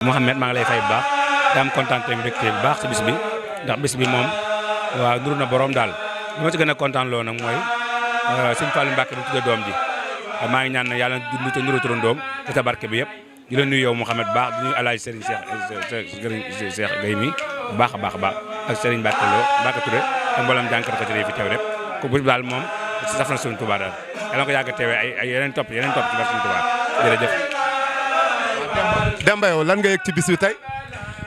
Mouhamed maa ngi lay fay bu baax daa am kontaan te mbégte bu baax ci bis bi ndax bis bi moom waaw nuru na borom daal li ma ci gën a kontaan loo nag mooy sëñ Fallou Mbacke bi tuddee doom ji maa ngi ñaan ne yàlla dund te nuru turandoom te sa barke bi yëpp di la nuyu yow Mouhamed baax di nuyu El Hadj Serigne Cheikh Gueye mi bu baax a baax ak Serigne Mbacke Lo Mbacke Touré ak mboolem jànkar ko fi teew rek ko bis bi daal moom saf na Serigne Touba daal yàlla ko yàgg teewee ay yeneen topp ci barke Serigne Touba jërëjëf. Demba yow lan nga yëg ci bis bi tey.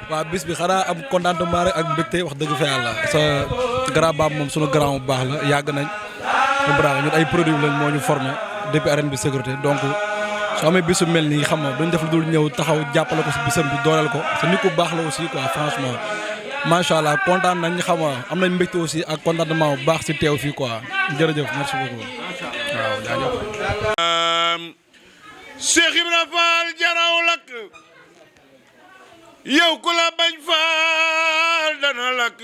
waaw bis bi xanaa am contentement rek ak mbégte wax dëgg fa yàlla sa grand baab moom sunu grand bu baax la yàgg nañ mu bravo ñun ay produits lañ moo ñu formé depuis arène bi sécurité donc soo amee bisu mel nii xam nga duñ def lu dul ñëw taxaw jàppale ko si bisam bi dooleel ko te nit ku baax la aussi quoi franchement macha allah kontaan nañ xam nga am nañ mbégte aussi ak contentement bu baax si teew fii quoi jërëjëf merci beaucoup waaw jaajëf. Cheikh Ibra Fall jaraw lakk yow ku la bañ faal dana lakk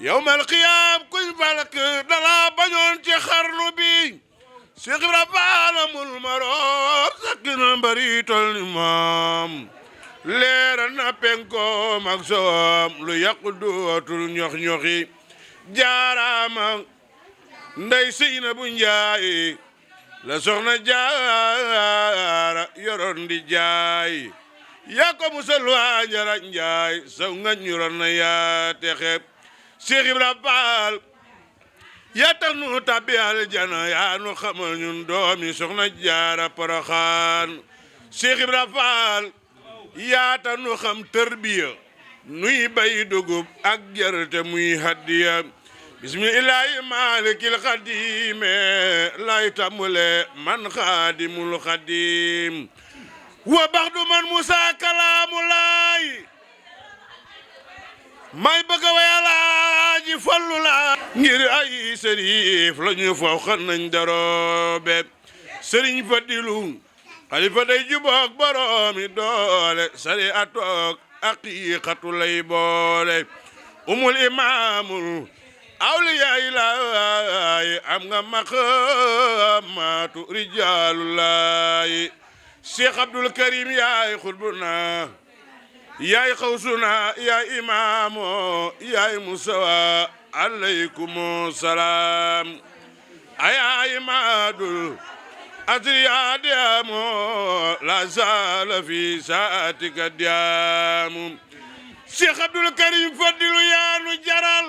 yawmal qiyaam kuñ falak dala bañoon ci xarnu bi Cheikh Ibra Fall amul maroom sakk na mbari tol ni moom leeral na penkoom ak soom lu yàqu dootul ñox-ñoxi jaaraama ndey Seynabu Njaay la soxna jaara yoroon di jaay yaa ko musal waa njara njaay saw nga ñuroon na yaa texe Cheikh Ibra Fall yaa tax nu tabbi aljana yaa nu xamal ñun doomi soxna jaara Poroxaan Cheikh Ibra Fall yaa tax nu xam tërbiya nuy bay dugub ak gerte muy hadiya bismillahi malikil xadime lay tamule man xaadimul xadim wa baxdu man musa kalaamu laay may bëgg a wayalaaji fallu la ngir ay sërif la ñu faw xan nañ daroobe sëriñ Fadilu xalifa day juboog boroomi doole sari atoog aqiiqatu lay boole umul imaamul awliyaa ilaay am nga maqaamaatu rijaalullaay Cheikh Abdul Karim yaay xutbuna yaay xawsuna yaay imaamu yaay musawa alaykumu salaam ayaay maadul asriya diyaamu la zaala fi saatika diyaamu Cheikh Abdul Karim Fadilu yaanu jaral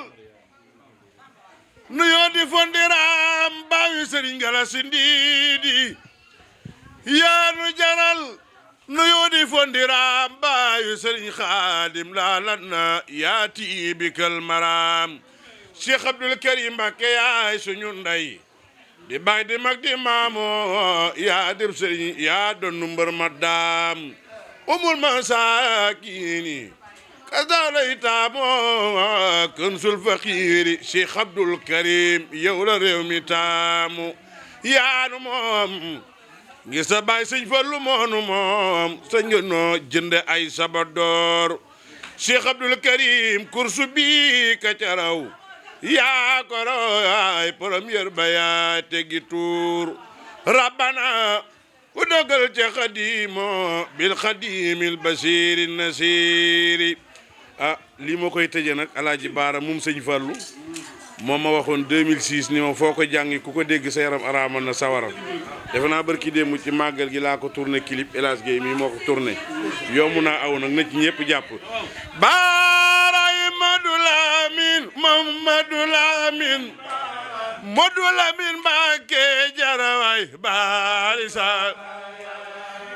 nuyoo di fondiraam baawi Sëriñ Galasi Ndiidi yaanu jaral nuyoo di fondiraam baawi Sëriñ Xaadim laalanna yaati bikal maraam Cheikh Abdul Karim Mbakke yaay suñu ndey di baay di mag di maamo yaa dib sëriñ yaa donnu mbër ma daam umul masaakiini kasaalay taamoo kansul faqiiri Cheikh Abdul Karim yow la réew mi taamu yaanu moom ngir sa baay sëñ Fallu moonu moom sa ngënoo jënde ay sabadoor Cheikh Abdul Karim kursu bi ka caraw yaa ko roy premier ba yaa tegi tuur rabbana u dogal ca xadimo bil xadimil basiri nasiri lii moo koy tëje nag Alaaji Baara moom sëñ Fallu moom ma waxoon 2006 ni ma foo ko jàngi ku ko dégg sa yaram araamal na sawaram defe naa barki démb ci màggal gi laa ko tourné clip El Hadj Gueye mii moo ko tourné yomb naa aw nag na ci ñëpp jàpp Baara Madou Lamine Mamadou Lamine Modou Lamine Mbacké jarawaay baari sa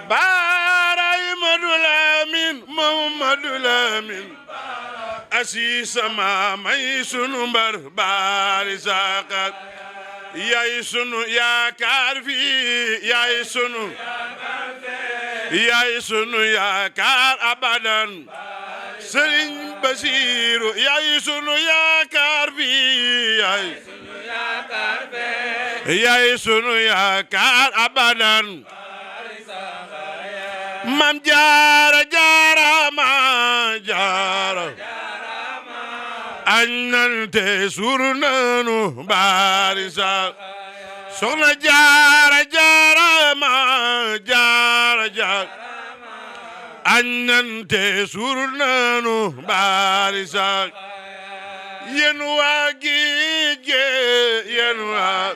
Baara Madou Lamine Mamadou Lamine asiisa maamay sunu mbar baari saaka yaay sunu yaakaar fii yaay sunu yaakaar abadan Sëriñ Basiiru yaay sunu yaakaar fii yaay sunu yaakaar abadan Mam Jaara jaarama jaara añnante suur nanu baari sa soxna jaara jaara ma jaara jaara añ nan te suur nanu baari sax yéen waa géej gi yéen waa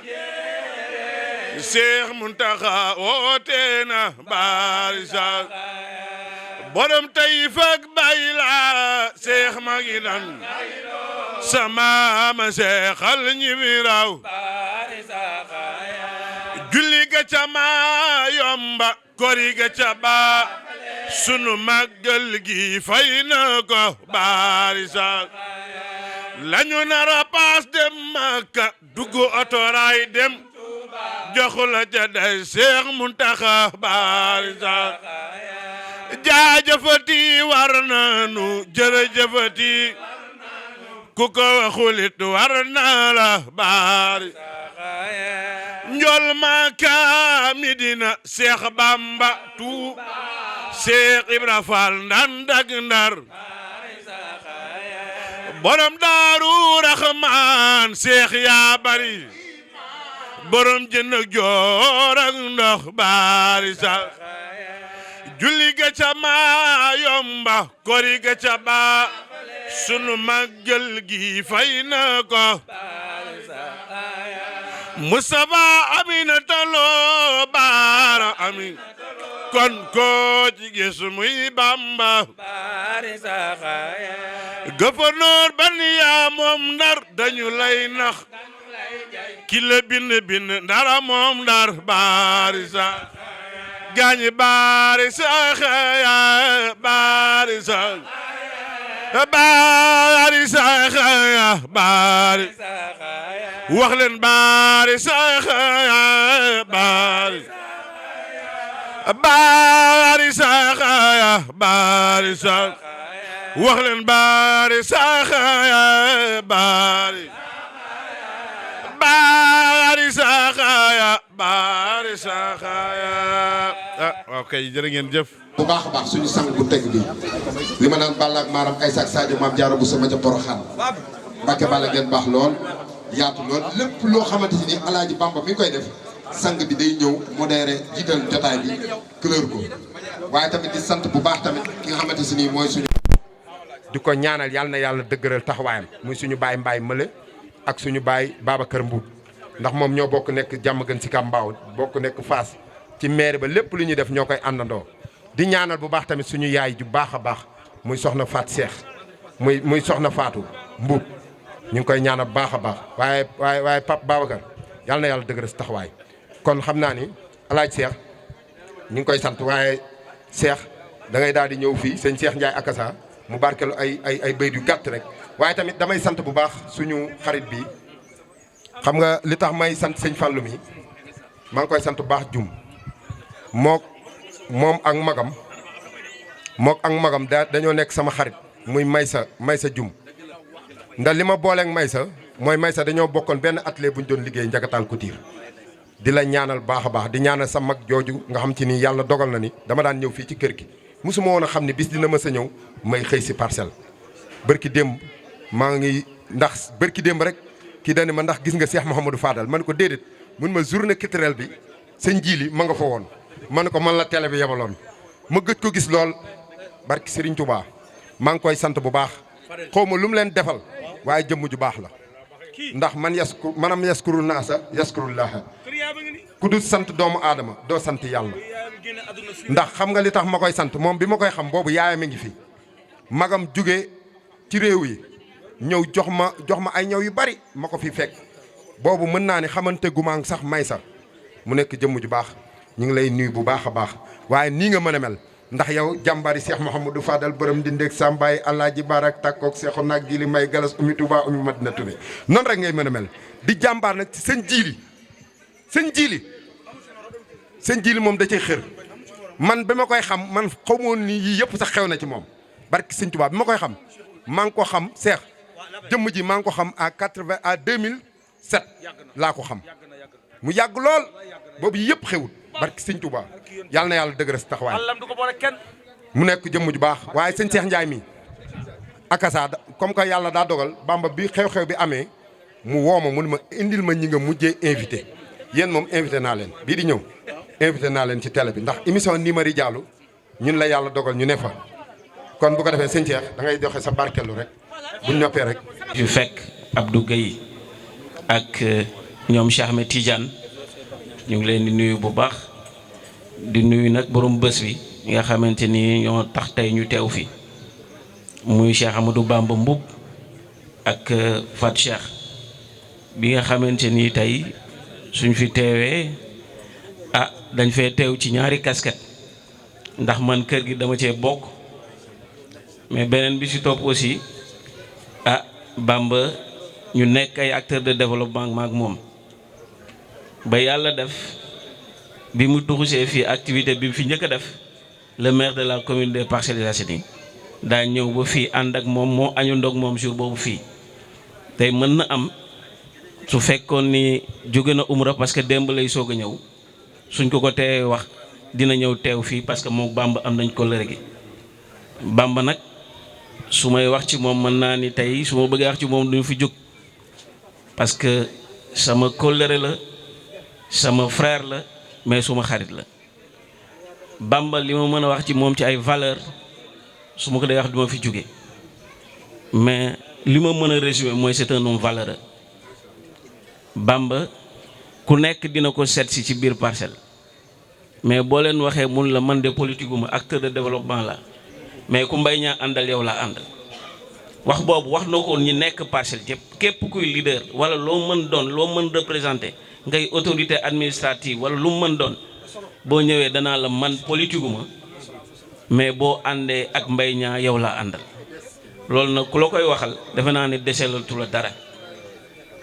Seex Muntaxa woote na baari sax borom Tayif ak Bayla Seex ma ngi nan sama ma seexal ñi mi raw julli ga ca ma yomba kori ga ca ba sunu màggal gi fay na ko baari sax lañu nara paas dem Makka dugg otoraay dem joxu la ca day Seex Muntaxa baari sax jaajëfati war nanu jërëjëfati ku ko waxulit war na la baari njol Makka Medina Seex Bamba tu Seex Ibra Faal ndandak Ndar borom Daaru Raxmaan Seex yaa bari borom jën ak joor ak ndox baari sax julli ga ca ma yomba kori ga ca ba sunu màggal gi fay na ko Mustafa Aminata Lo baara amin kon ko ci gis muy Bamba gouverneur ban yaa moom Ndar dañu lay nax ki la bind Ndara moom Ndar baari sax gaañi baari sax ya baari sax baari sax ya baari wax leen baari sax ya baari baari sax ya baari sax wax leen baari sax ya baari baari sax ya baari sax ya ok jërë ngeen jëf bu baax a baax suñu sang bu teg bi li ma naan Balla ak Maram ay sak Sadio Maam Jaara bu sama ca Poroxaan Mbàkke Balla ngeen baax lool yaatu lool lépp loo xamante ni Alaaji Bamba mi koy def sang bi day ñëw modéré jiital jotaay bi couleur ko waaye tamit di sant bu baax tamit ki nga xamante si nii mooy suñu di ko ñaanal yàlla na yàlla dëgëral taxawaayam muy suñu baay Mbaay Mële ak suñu baay Babacar Mbuub ndax moom ñoo bokk nekk jàmm gën si Kambaaw bokk nekk Faas ci maire ba lépp lu ñuy def ñoo koy àndandoo di ñaanal bu baax tamit suñu yaay ju baax a baax muy soxna Faat Seex muy soxna Faatu Mbuub ñu ngi koy ñaanal bu baax a baax waaye Pape Babacar yàlla na yàlla dëgëral si taxawaay kon xam naa ni alaaj Seex ñu ngi koy sant waaye Seex da ngay daal di ñëw fii sëñ Seex Njaay Akasa mu barkelu ay bayt yu gàtt rek waaye tamit damay sant bu baax suñu xarit bi xam nga li tax may sant sëñ Fàllu mi maa ngi koy sant bu baax jum moom ak magam dañoo nekk sama xarit muy Maysa jum ndax li ma booleeg Maysa mooy Maysa dañoo bokkoon benn atelier bu ñu doon liggéey Njagataan Couture di la ñaanal baax a baax di ñaanal sa mag jooju nga xam ci ni yàlla dogal na ni dama daan ñëw fii ci kër gi mosuma woon a xam ne bis dina ma sa ñëw may xëy si parcelle bërki démb rek kii dani ma ndax gis nga Cheikh Mouhamadou Fadal ma ne ko déedéet mun ma journée culturelle bi sëñ Jili ma nga fa woon ma ne ko man la télé bi yebaloon ma gëj ko gis lool barki Serigne Touba maa ngi koy sant bu baax xaw ma lu mu leen defal waaye jëmm ju baax la ndax manam yaskuru naasa yaskurullaha ku du sant doomu aadama doo sant yàlla ndax xam nga li tax ma koy sant moom bi ma koy xam boobu yaayam a ngi fi magam jóge ci réew yi ñëw jox ma ay ñëw yu bari ma ko fi fekk boobu mën naa ni xamante gumaang sax may sax mu nekk jëmm ju baax ñu ngi lay nuyu bu baax a baax waaye nii nga mën a mel ndax yow jàmbari Cheikh Mouhamadou Fadal borom di ndéeg Sambaay Alaaji Barak tàkkoog Seexu naag Jili may galas umi Touba umi Madina Touré noonu rek ngay mën a mel di jàmbaar nag ci sëñ Jili moom da cay xër man bi ma koy xam man xamoon ni yii yëpp sax xew na ci moom barki sëñ Touba bi ma koy xam maa ngi ko xam Cheikh jëmm ji maa ngi ko xam à 2007 laa ko xam mu yàgg lool boobu yëpp xewut barki sëñ Touba yàlla na yàlla dëgëral si taxawaay mu nekk jëmm ju baax waaye sëñ Cheikh Ndiaye mi akasa comme que yàlla daa dogal Bamba bi xew-xew bi amee mu woo ma mu ne ma indil ma ñi nga mujjee invité yéen moom invité naa leen bii di ñëw invité naa leen ci télé bi ndax émission Nimari Diallo ñun la yàlla dogal ñu ne fa kon bu ko defee sëñ Cheikh da ngay joxe sa barkelu rek buñ noppee rek. fi fekk Abdou Gueye ak ñoom Cheikh Ahmed Tidiane ñu ngi leen di nuyu bu baax di nuyu nag borom bés bi nga xamante ni ñoo tax tey ñu teew fi muy Cheikh Amadou Bamba Mboup ak Fat Cheikh bi nga xamante ni tey suñ fi teewee dañ fee teew ci ñaari casquette ndax man kër gi dama cee bokk mais beneen bi ci topp aussi Bamba ñu nekk ay acteurs de développement maak moom ba yàlla def bi mu tuxusee fii activité bi mu fi njëkk a def le maire de la commune des Parcelles Assainies daa ñëw ba fii ànd ak moom moo añu ndoog moom jour boobu fii tey mën na am su fekkoon ni jóge na umra parce que démb lay soog a ñëw suñ ko teewee wax dina ñëw teew fii parce que moom Bamba am nañ kóllëre gi Bamba nag su may wax ci moom mën naa ni tey su ma bëggee wax ci moom duñu fi jóg parce que sama kóllëre la sama frère la mais suma xarit la Bamba li ma mën a wax ci moom ci ay valeur su ma ko dee wax duma fi jóge mais li ma mën a résumer mooy c'est un homme valeureux Bamba ku nekk dina ko seet si ci biir parcelle mais boo leen waxee mun la man de politique uma acteur de développement la mais ku mbay ñaa àndal yow laa àndal wax boobu wax na ko ñi nekk parcelle yëpp képp kuy leader wala loo mën doon loo mën représenter ngay autorité administrative wala lu mu mën doon boo ñëwee danaa la man politique uma mais boo àndee ak mbay ñaa yow laa àndal loolu nag ku la koy waxal defe naa ne deselatu la dara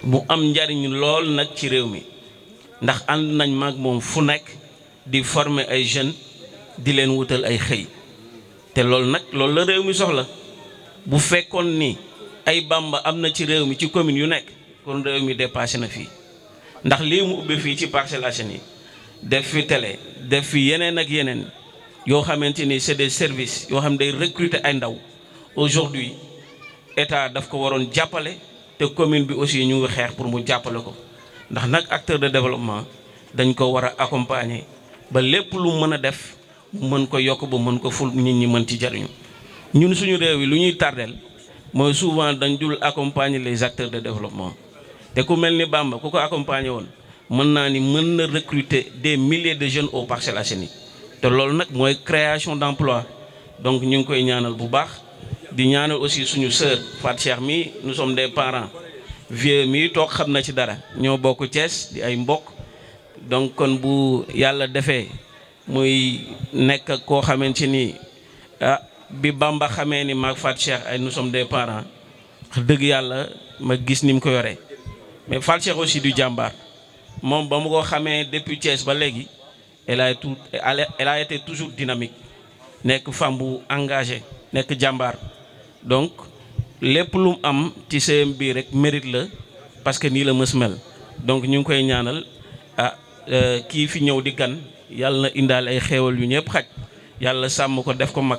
mu am njariñ lool nag ci réew mi ndax ànd nañ maag moom fu nekk di former ay jeunes di leen wutal ay xëy te loolu nag loolu la réew mi soxla bu fekkoon ni ay Bamba am na ci réew mi ci commune yu nekk kon réew mi dépassé na fii ndax lii mu ubbi fii ci Parcelles Assainies def fi télé def fi yeneen ak yeneen yoo xamante ni c'est des services yoo xam ne day recruter ay ndaw aujourd'hui état daf ko waroon jàppale te commune bi aussi ñu ngi xeex pour mu jàppale ko ndax nag acteur de développement dañ ko war a accompagner ba lépp lu mën a def mën ko yokk ba mën ko ful nit ñi mën ci jariñu ñun suñu réew yi lu ñuy tardeel mooy souvent dañ dul accompagner les acteurs de développement te ku mel ni Bamba ku ko accompagner woon mën naa ni mën na recruter des milliers de jeunes aux Parcelles Assainies te loolu nag mooy création d'emploi donc ñu ngi koy ñaanal bu baax di ñaanal aussi suñu sœur Fat Cheikh mi nous sommes des parents vieux mi toog xam na ci dara ñoo bokk Thiès di ay mbokk donc kon bu yàlla defee muy nekk koo xamante ni bi Bamba xamee ni maag Fat Cheikh ay nous sommes des parents wax dëgg yàlla ma gis ni mu ko yoree mais Fat Cheikh aussi du jàmbaar moom ba mu ko xamee depuis Thiès ba léegi elle a été toujours dynamique nekk femme bu engagée nekk jàmbaar donc lépp lu mu am ci CM bi rek mérite la parce que nii la mës mel donc ñu ngi koy ñaanal kii fi ñëw di gan yàlla na indaale ay xéewal yu ñëpp xaj yàlla sàmm ko def ko mag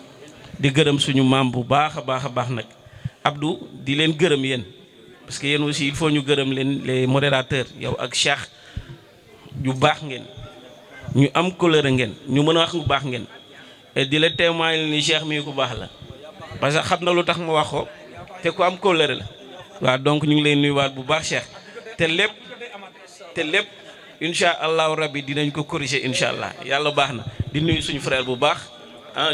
di gërëm suñu maam bu baax a baax nag Abdou di leen gërëm yéen parce que yéen aussi il faut ñu gërëm leen les modérateurs yow ak Cheikh yu baax ngeen ñu am couleur ngeen ñu mën a wax bu baax ngeen et di la témoigner ni Cheikh mii ku baax la parce que xam na lu tax ma wax ko te ku am kóllëre la waaw donc ñu ngi lay nuyuwaat bu baax Cheikh te lépp incha allahu rabbi dinañ ko corriger incha allah yàlla baax na di nuyu suñu frère bu baax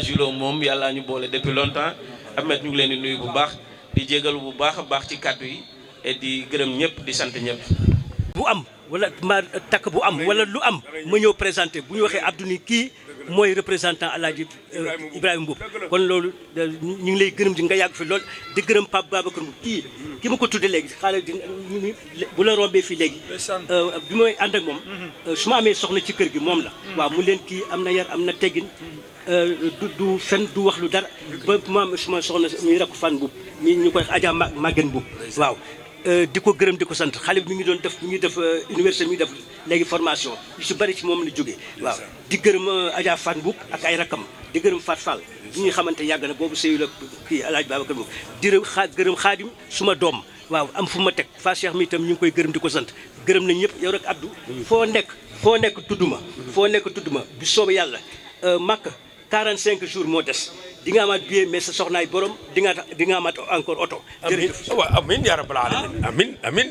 Julo moom yàlla ñu boole depuis longtemps Ahmed ñu ngi leen di nuyu bu baax di jégalu bu baax a baax ci kàddu yi et di gërëm ñëpp di sant ñëpp. bu am wala ma takk bu am wala lu am ma ñëw présenté bu ñu waxee Abdou ni kii mooy représentant Alaaji Ibrahima Mboup kon loolu ñu ngi lay gërëm di nga yàgg fi lool di gërëm Pape Babacar Mboup kii ki ma ko tuddee léegi xaaral di bu la rombee fii léegi bi may ànd ak moom su ma amee soxna ci kër gi moom la waaw mu leen kii am na yar am na teggin du fen du wax lu dara ba maam suma soxna muy rakk fan Mboup ñu koy Adja Maguène Mboup waaw di ko gërëm di ko sant xale bi mi ngi doon def mi ngi def université mi ngi def léegi formation yu si bëri ci moom la jógee waaw di gërëm Adja Fat Mboup ak ay rakam di gërëm Fat Fall bi ñuy xamante yàgg na boobu sëyu la kii El Hadj Babacar Mboup di gërëm Xaadim suma doom waaw am fu ma teg Fa Cheikh mi itam ñu ngi koy gërëm di ko sant gërëm nañ ñëpp yow rek Abdou foo nekk tudd ma bi soobee yàlla Makka 45 jours moo des di nga amaat billet mais sa soxnaay borom di nga amaat encore oto. jërëjëf waaw amiin yaa rabbal aalamiin amiin amiin.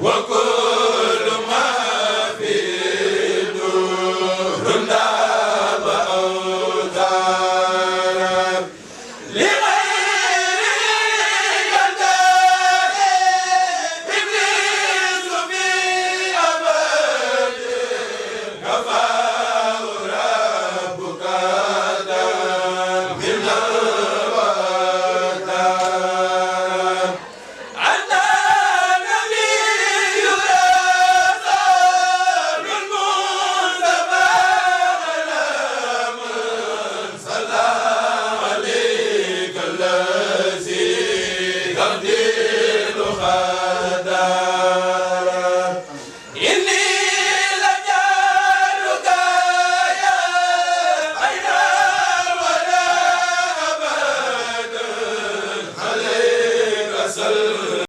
wa